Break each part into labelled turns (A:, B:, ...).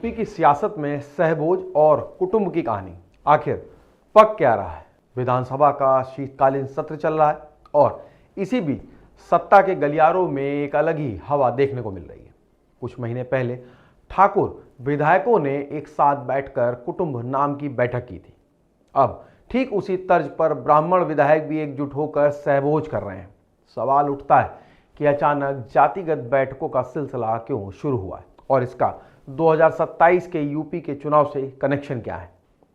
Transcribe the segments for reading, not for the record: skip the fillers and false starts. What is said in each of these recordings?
A: UP की सियासत में सहबोज और कुटुंब की कहानी आखिर पक क्या रहा है। विधानसभा का शीतकालीन सत्र चल रहा है और इसी बीच सत्ता के गलियारों में एक अलग ही हवा देखने को मिल रही है। कुछ महीने पहले ठाकुर विधायकों ने एक साथ बैठकर कुटुंब नाम की बैठक की थी। अब ठीक उसी तर्ज पर ब्राह्मण विधायक भी एकजुट होकर सहभोज कर रहे हैं। सवाल उठता है कि अचानक जातिगत बैठकों का सिलसिला क्यों शुरू हुआ है और इसका 2027 के यूपी के चुनाव से कनेक्शन क्या है।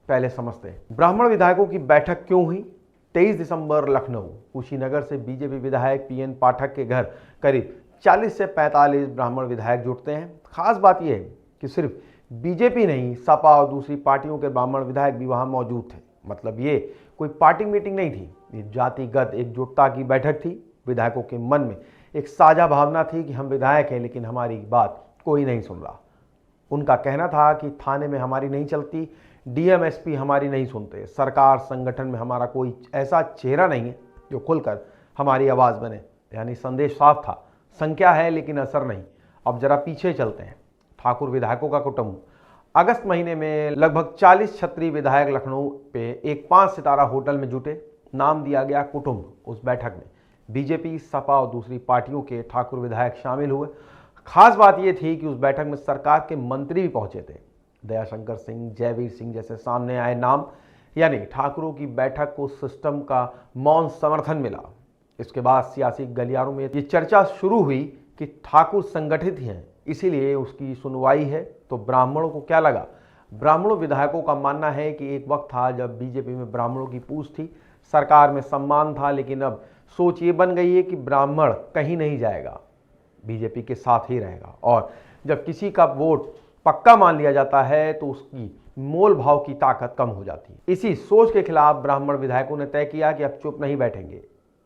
A: पहले समझते हैं ब्राह्मण विधायकों की बैठक क्यों हुई। 23 दिसंबर लखनऊ कुशीनगर से बीजेपी विधायक पीएन पाठक के घर करीब 40 से 45 ब्राह्मण विधायक जुटते हैं। खास बात यह है कि सिर्फ बीजेपी नहीं, सपा और दूसरी पार्टियों के ब्राह्मण विधायक भी वहां मौजूद थे। मतलब ये कोई पार्टी मीटिंग नहीं थी, ये जातिगत एकजुटता की बैठक थी। विधायकों के मन में एक साझा भावना थी कि हम विधायक हैं लेकिन हमारी बात कोई नहीं सुन रहा। उनका कहना था कि थाने में हमारी नहीं चलती, डीएम एसपी हमारी नहीं सुनते, सरकार संगठन में हमारा कोई ऐसा चेहरा नहीं है जो खुलकर हमारी आवाज़ बने। यानी संदेश साफ था, संख्या है लेकिन असर नहीं। अब जरा पीछे चलते हैं। ठाकुर विधायकों का कुटुंब अगस्त महीने में लगभग 40 क्षत्रिय विधायक लखनऊ पे एक 5 सितारा होटल में जुटे। नाम दिया गया कुटुंब। उस बैठक में बीजेपी, सपा और दूसरी पार्टियों के ठाकुर विधायक शामिल हुए। खास बात यह थी कि उस बैठक में सरकार के मंत्री भी पहुंचे थे। दयाशंकर सिंह, जयवीर सिंह जैसे सामने आए नाम। यानी ठाकुरों की बैठक को सिस्टम का मौन समर्थन मिला। इसके बाद सियासी गलियारों में ये चर्चा शुरू हुई कि ठाकुर संगठित हैं, इसीलिए उसकी सुनवाई है। तो ब्राह्मणों को क्या लगा? ब्राह्मणों विधायकों का मानना है कि एक वक्त था जब बीजेपी में ब्राह्मणों की पूछ थी, सरकार में सम्मान था, लेकिन अब सोच ये बन गई है कि ब्राह्मण कहीं नहीं जाएगा, बीजेपी के साथ ही रहेगा। और जब किसी का वोट पक्का मान लिया जाता है तो उसकी मोल भाव की ताकत कम हो जाती है। इसी सोच के खिलाफ ब्राह्मण विधायकों ने तय किया कि अब चुप नहीं बैठेंगे,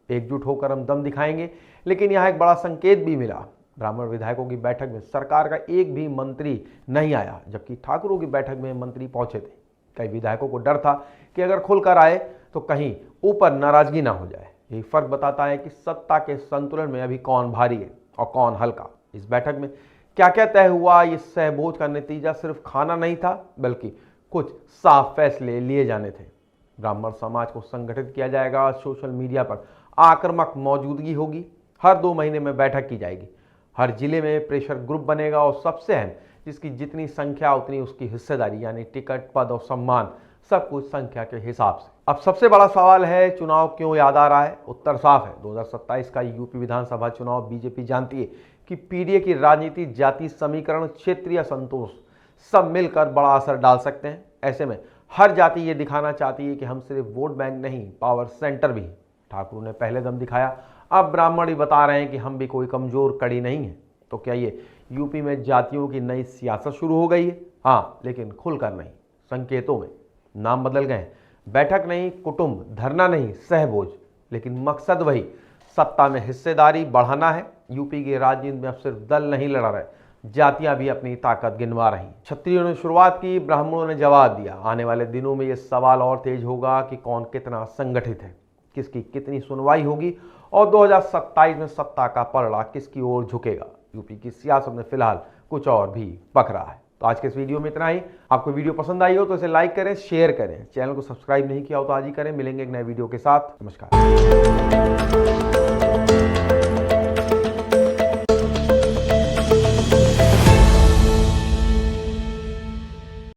A: एकजुट होकर हम दम दिखाएंगे। लेकिन यहाँ एक बड़ा संकेत भी मिला। ब्राह्मण विधायकों की बैठक में सरकार का एक भी मंत्री नहीं आया, जबकि ठाकुरों की बैठक में मंत्री पहुंचे थे। कई विधायकों को डर था कि अगर खुलकर आए तो कहीं ऊपर नाराजगी ना हो जाए। यही फर्क बताता है कि सत्ता के संतुलन में अभी कौन भारी है और कौन हल्का। इस बैठक में क्या क्या तय हुआ, ये सहभोज का नतीजा सिर्फ खाना नहीं था, बल्कि कुछ साफ फैसले लिए जाने थे। ब्राह्मण समाज को संगठित किया जाएगा, सोशल मीडिया पर आक्रामक मौजूदगी होगी, हर 2 महीने में बैठक की जाएगी, हर जिले में प्रेशर ग्रुप बनेगा और सबसे अहम, जिसकी जितनी संख्या उतनी उसकी हिस्सेदारी, यानी टिकट, पद और सम्मान, सब कुछ संख्या के हिसाब से। अब सबसे बड़ा सवाल है, चुनाव क्यों याद आ रहा है? उत्तर साफ है। 2027 का यूपी विधानसभा चुनाव बीजेपी जानती है कि पीडीए की राजनीति, जाति समीकरण, क्षेत्रीय असंतोष सब मिलकर बड़ा असर डाल सकते हैं। ऐसे में हर जाति ये दिखाना चाहती है कि हम सिर्फ वोट बैंक नहीं, पावर सेंटर भी। ठाकुर ने पहले दम दिखाया, अब ब्राह्मण ही बता रहे हैं कि हम भी कोई कमजोर कड़ी नहीं है। तो क्या ये यूपी में जातियों की नई सियासत शुरू हो गई है? हाँ, लेकिन खुलकर नहीं, संकेतों में। नाम बदल गए, बैठक नहीं, कुटुंब, धरना नहीं, सहभोज, लेकिन मकसद वही, सत्ता में हिस्सेदारी बढ़ाना है। यूपी की राजनीति में अब सिर्फ दल नहीं लड़ा रहे, जातियां भी अपनी ताकत गिनवा रही। क्षत्रियों ने शुरुआत की, ब्राह्मणों ने जवाब दिया। आने वाले दिनों में ये सवाल और तेज होगा कि कौन कितना संगठित है, किसकी कितनी सुनवाई होगी और 2027 में सत्ता का पलड़ा किसकी ओर झुकेगा। यूपी की सियासत में फिलहाल कुछ और भी पक रहा है। तो आज के इस वीडियो में इतना ही। आपको वीडियो पसंद आई हो तो इसे लाइक करें, शेयर करें। चैनल को सब्सक्राइब नहीं किया हो तो आज ही करें। मिलेंगे एक नए वीडियो के साथ। नमस्कार।